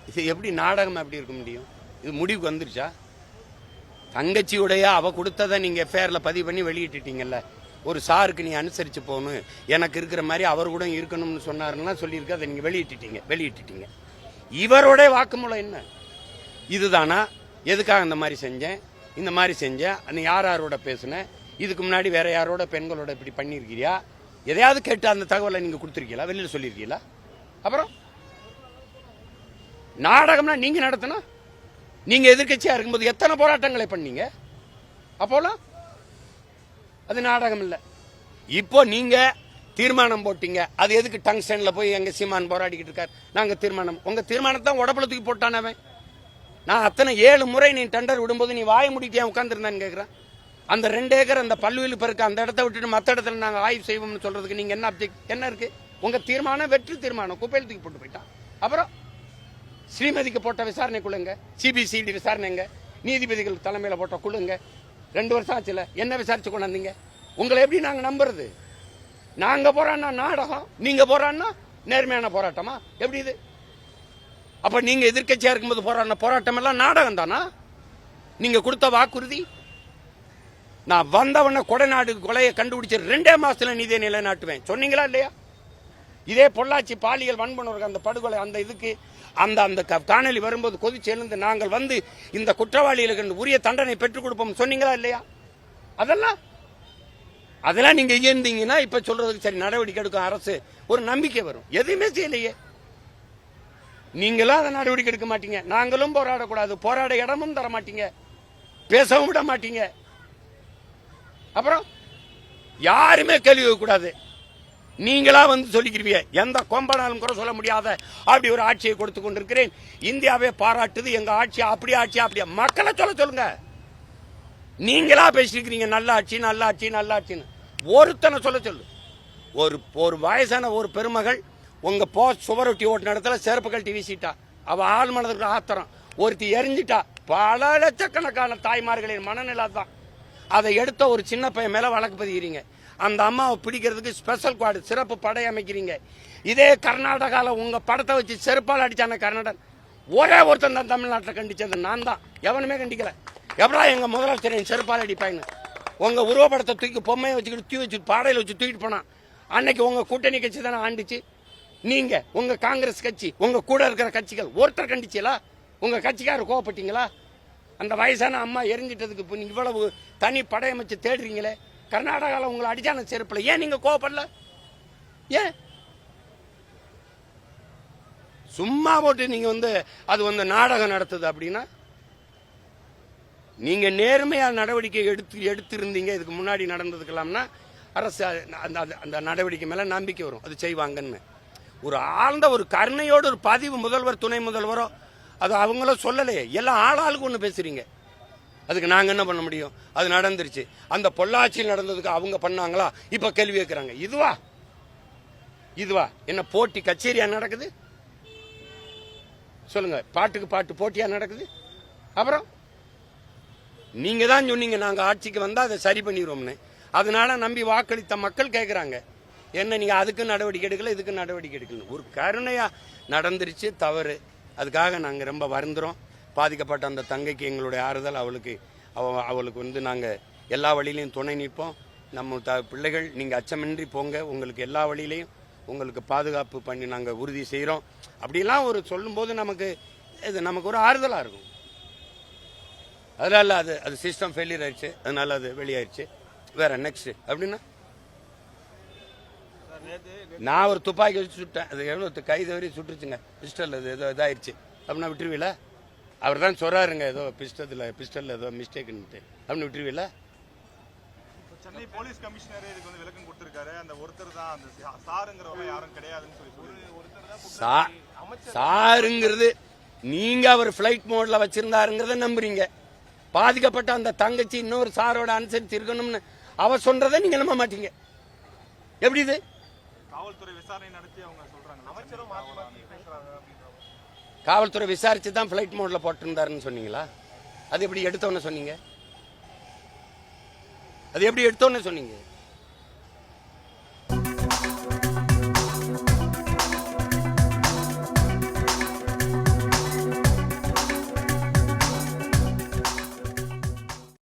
இது எப்படி நாடகம் எப்படி இருக்க முடியும்? இது முடிவுக்கு வந்துருச்சா? தங்கச்சியுடைய அவ கொடுத்ததை நீங்க எஃப்ஐஆர்ல பதிவு பண்ணி வெளியிட்டுட்டீங்கல்ல. ஒரு சாருக்கு நீ அனுசரிச்சு போகணும், எனக்கு இருக்கிற மாதிரி அவர் கூட இருக்கணும்னு சொன்னாருன்னா சொல்லியிருக்கு, அதை நீங்க வெளியிட்டுட்டீங்க. இவரோட வாக்குமூலம் என்ன? இதுதானா? எதுக்காக இந்த மாதிரி செஞ்சேன், இந்த மாதிரி செஞ்சேன், நீ யாரோட பேசுனேன், இதுக்கு முன்னாடி வேற யாரோட பெண்களோட இப்படி பண்ணியிருக்கிறியா, எதையாவது கேட்டு அந்த தகவலை நீங்க கொடுத்துருக்கீங்களா, வெளியில் சொல்லியிருக்கீங்களா? அப்புறம் நாடகம்னா நீங்க நடத்தினா, நீங்க எதிர்கட்சியா இருக்கும்போது எத்தனை போராட்டங்களை பண்ணீங்க? அப்போலாம் அது நாடகம் இல்லை. இப்போ நீங்க தீர்மானம் போட்டீங்க, அது எதுக்கு டங்ஸ்டன்ல போய் எங்க சீமான் போராடிக்கிட்டு இருக்காரு? நாங்க தீர்மானம், உங்க தீர்மானத்தை உடப்புல தூக்கி போட்டானவன். நான் அத்தனை 7 முறை நீ டெண்டர் விடும்போது நீ வாய முடிக்க உட்காந்துருந்தான்னு கேட்கிறேன். அந்த 2 ஏக்கர் அந்த பல்வேலு பெருக்கு அந்த இடத்த விட்டுட்டு மற்ற இடத்துல நாங்கள் ஆய்வு செய்வோம்னு சொல்றதுக்கு நீங்க என்ன அப்ஜெக்ட் என்ன இருக்கு? உங்க தீர்மானம் வெற்றி தீர்மானம், குப்பையில் தூக்கி போட்டு போயிட்டான். அப்புறம் ஸ்ரீமதிக்கு போட்ட விசாரணை குழுங்க, சிபிசிடி விசாரணைங்க, நீதிபதிகள் தலைமையில் போட்ட குழுங்க, 2 வருஷம் ஆச்சுல, என்ன விசாரிச்சு கொண்டாந்தீங்க? உங்களை எப்படி நாங்க நம்புறது? நாங்க போறான்னா நாடகம், நீங்க போறான்னா நேர்மையான போராட்டமா? எப்படி இது? அப்ப நீங்க எதிர்கட்சியா இருக்கும்போது போராட்டம் எல்லாம் நாடகம் தானா? நீங்க கொடுத்த வாக்குறுதி, நான் வந்தவன கொடைநாடு கொலையை கண்டுபிடிச்ச 2 மாசத்துல நீதியை நிலைநாட்டுவேன் சொன்னீங்களா இல்லையா? இதே பொள்ளாச்சி பாலியல் வன்புணர்வு அந்த படுகொலை அந்த இதுக்கு அந்த அந்த காணொலி வரும்போது கொதிச்சு எழுந்து நாங்கள் வந்து இந்த குற்றவாளிகளுக்கு உரிய தண்டனை பெற்றுக் கொடுப்போம் சொன்னீங்களா இல்லையா? அதெல்லாம் நீங்க இருந்தீங்கன்னா இப்ப சொல்றதுக்கு சரி நடவடிக்கை எடுக்கும் அரசு ஒரு நம்பிக்கை வரும். எதுவுமே செய்யலையே. நீங்களும் அதை நடவடிக்கை எடுக்க மாட்டீங்க, நாங்களும் போராடக்கூடாது, போராட இடமும் தர மாட்டீங்க, பேசவும் விட மாட்டீங்க. அப்புறம் யாருமே கேள்வி கூடாது, நீங்களா வந்து சொல்லிக்கிறீங்க. எந்த கொம்பனாலும் கூட சொல்ல முடியாத அப்படி ஒரு ஆட்சியை கொடுத்து கொண்டிருக்கிறேன். இந்தியாவே பாராட்டுது எங்க ஆட்சி, அப்படியா மக்களை சொல்லுங்க. நீங்களா பேசிக்கிறீங்க நல்ல ஆட்சி நல்ல ஆட்சி நல்ல ஆட்சின்னு. ஒருத்தனை சொல்லு. ஒரு வயசான ஒரு பெருமகள் உங்க போஸ்ட் சுவரொட்டி ஓட்டு இடத்துல செருப்பு கழட்டி வீசிட்டா, அவ ஆள் மனதுக்கு ஆத்திரம், ஒருத்தி எரிஞ்சிட்டா. பல லட்சக்கணக்கான தாய்மார்களின் மனநிலை தான். அதை எடுத்த ஒரு சின்ன பையன் மேல வழக்கு பதிகிறீங்க. அந்த அம்மாவை பிடிக்கிறதுக்கு ஸ்பெஷல் குவாடு சிறப்பு படை அமைக்கிறீங்க. இதே கர்நாடகாவில் உங்க படத்தை வச்சு செருப்பால் அடிச்சான கர்நாடகன் ஒரே ஒருத்தன் தான் தமிழ்நாட்டில் கண்டிச்சது நான் தான். எவனுமே கண்டிக்கல. எப்படா எங்க முதலமைச்சர் செருப்பால் அடிப்பாங்க? உங்க உருவப்படத்தை தூக்கி பொம்மையை வச்சுக்கிட்டு தூக்கி வச்சு பாடையில் வச்சு தூக்கிட்டு போனான். அன்னைக்கு உங்க கூட்டணி கட்சி தானே ஆண்டுச்சு. நீங்க உங்க காங்கிரஸ் கட்சி உங்க கூட இருக்கிற கட்சிகள் ஒருத்தர் கண்டிச்சீங்களா? உங்க கட்சிக்காரர் கோவப்பட்டீங்களா? அந்த வயசான அம்மா எரிஞ்சிட்டதுக்கு இவ்வளவு தனி படையமைச்சு தேடுறீங்களே. கர்நாடகாவில் உங்களை அடிச்சான செருப்புல ஏன் நீங்க கோவப்படல? ஏன் சும்மா போட்டு நீங்க வந்து அது வந்து நாடகம் நடத்துது அப்படின்னா, நீங்க நேர்மையா நடவடிக்கை எடுத்திருந்தீங்க இதுக்கு முன்னாடி நடந்ததுக்கலாம்னா அரசு அந்த நடவடிக்கை மேல நம்பிக்கை வரும், அது செய்வாங்கன்னு. ஒரு ஆழ்ந்த ஒரு கருணையோடு ஒரு பதிவு முதல்வர் துணை முதல்வரோ அது அவங்களும் சொல்லலையே. எல்லாம் ஆளாளுக்கு ஒன்று பேசுறீங்க. அதுக்கு நாங்க என்ன பண்ண முடியும்? அது நடந்துருச்சு. அந்த பொள்ளாச்சியில் நடந்ததுக்கு அவங்க பண்ணாங்களா? இப்ப கேள்வி கேட்கிறாங்க. இதுவா என்ன போட்டி கச்சேரியா நடக்குது? சொல்லுங்க, பாட்டுக்கு பாட்டு போட்டியா நடக்குது? அப்புறம் நீங்க தான் சொன்னீங்க நாங்க ஆட்சிக்கு வந்தா அதை சரி பண்ணிடுவோம்னு. அதனால நம்பி வாக்களித்த மக்கள் கேட்கிறாங்க, என்ன நீங்க அதுக்கு நடவடிக்கை எடுக்கல இதுக்கு நடவடிக்கை எடுக்கல. ஒரு கருணையா நடந்துருச்சு, தவறு. அதுக்காக நாங்க ரொம்ப வருந்துறோம். பாதிக்கப்பட்ட அந்த தங்கைக்கு எங்களுடைய ஆறுதல். அவளுக்கு வந்து நாங்க எல்லா வழியிலையும் துணை நிற்போம். நம்ம பிள்ளைகள் நீங்க அச்சமின்றி போங்க, உங்களுக்கு எல்லா வழியிலையும் உங்களுக்கு பாதுகாப்பு பண்ணி நாங்க உறுதி செய்யறோம். அப்படிலாம் ஒரு சொல்லும்போது நமக்கு ஒரு ஆறுதலா இருக்கும். அதனால அது சிஸ்டம் ஃபெயிலியர் ஆயிடுச்சு, அதனால அது வெளியாயிருச்சு. வேற நெக்ஸ்ட் அப்படின்னா நான் ஒரு துப்பாக்கி வச்சு சுட்டேன், அது எவ்வளோ கை தவறி சுட்டுருச்சுங்க, பிஸ்டல் அது ஏதோ இதாயிருச்சு அப்படின்னா விட்டுருவீல? அவர் தான் சொல்றாருங்க ஏதோ பிஸ்டல் ஏதோ மிஸ்டேக்னு அப்படின்னு விட்டுருவீல? சென்னை போலீஸ் கமிஷனர் இதுக்கு வந்து விளக்கம் கொடுத்திருக்காரு. அந்த ஒருத்தர் தான் அந்த சாருங்கிறவங்க யாரும் கிடையாதுன்னு சொல்லி சாருங்கிறது நீங்க அவர் பிளைட் மோட்ல வச்சிருந்தாருங்கிறத நம்புறீங்க. பாதிக்கப்பட்ட அந்த தங்கச்சி இன்னொரு சாரோட அனுசரிச்சு இருக்கணும்னு அவ சொல்றதை நீங்க நம்ப மாட்டீங்க. எப்படி இது? காவல்துறை விசாரணை நடத்தி அவங்க சொல்றாங்க. அமைச்சரும் காவல்துறை விசாரிச்சு தான் பிளைட் மோட்ல போட்டிருந்தாருன்னு சொன்னீங்களா? அது எப்படி எடுத்தோன்னு சொன்னீங்க? அது எப்படி எடுத்தோன்னு சொன்னீங்க?